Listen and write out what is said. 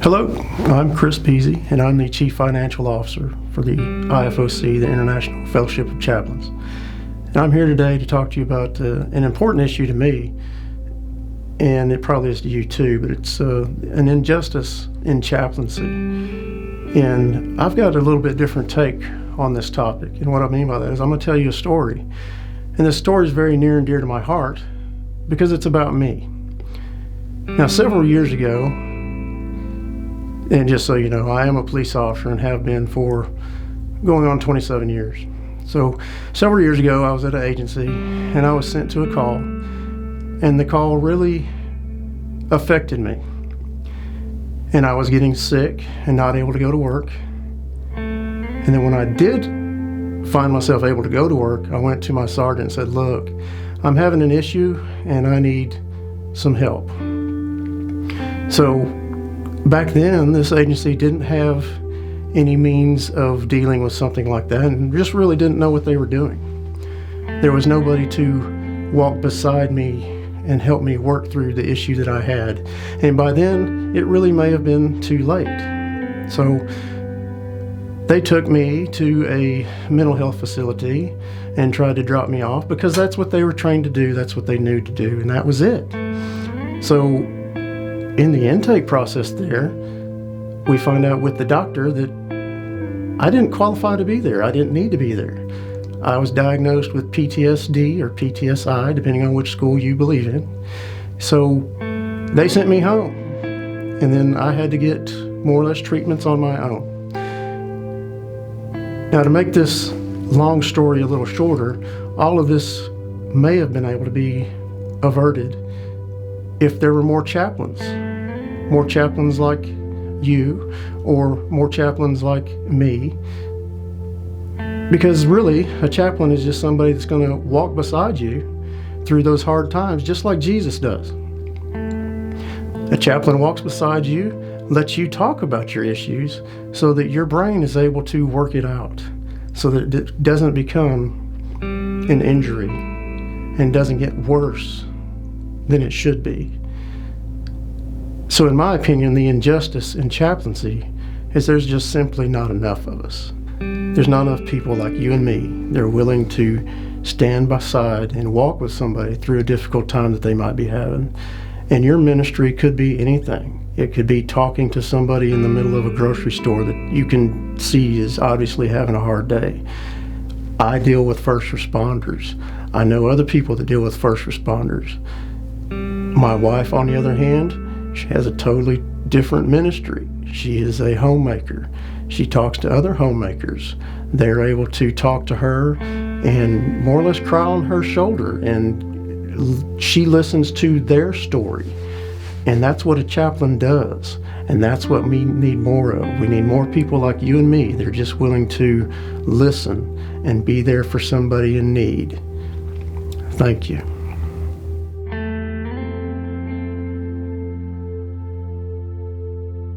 Hello, I'm Chris Peasy, and I'm the Chief Financial Officer for the IFOC, the International Fellowship of Chaplains. And I'm here today to talk to you about an important issue to me, and it probably is to you too, but it's an injustice in chaplaincy. And I've got a little bit different take on this topic, and what I mean by that is I'm going to tell you a story. And this story is very near and dear to my heart because it's about me. Now, several years ago, and just so you know, I am a police officer and have been for going on 27 years. So several years ago, I was at an agency and I was sent to a call, and the call really affected me. And I was getting sick and not able to go to work. And then when I did find myself able to go to work, I went to my sergeant and said, "Look, I'm having an issue and I need some help." So back then, this agency didn't have any means of dealing with something like that and just really didn't know what they were doing. There was nobody to walk beside me and help me work through the issue that I had. And by then, it really may have been too late. So they took me to a mental health facility and tried to drop me off because that's what they were trained to do, that's what they knew to do, and that was it. So in the intake process there, we find out with the doctor that I didn't qualify to be there. I didn't need to be there. I was diagnosed with PTSD or PTSI, depending on which school you believe in. So they sent me home, and then I had to get more or less treatments on my own. Now, to make this long story a little shorter, all of this may have been able to be averted if there were more chaplains like you, or more chaplains like me. Because really, a chaplain is just somebody that's going to walk beside you through those hard times, just like Jesus does. A chaplain walks beside you, lets you talk about your issues so that your brain is able to work it out, so that it doesn't become an injury and doesn't get worse than it should be. So in my opinion, the injustice in chaplaincy is there's just simply not enough of us. There's not enough people like you and me that are willing to stand beside and walk with somebody through a difficult time that they might be having. And your ministry could be anything. It could be talking to somebody in the middle of a grocery store that you can see is obviously having a hard day. I deal with first responders. I know other people that deal with first responders. My wife, on the other hand, she has a totally different ministry. She is a homemaker. She talks to other homemakers. They're able to talk to her and more or less cry on her shoulder, and she listens to their story. And that's what a chaplain does. And that's what we need more of. We need more people like you and me. They're just willing to listen and be there for somebody in need. Thank you.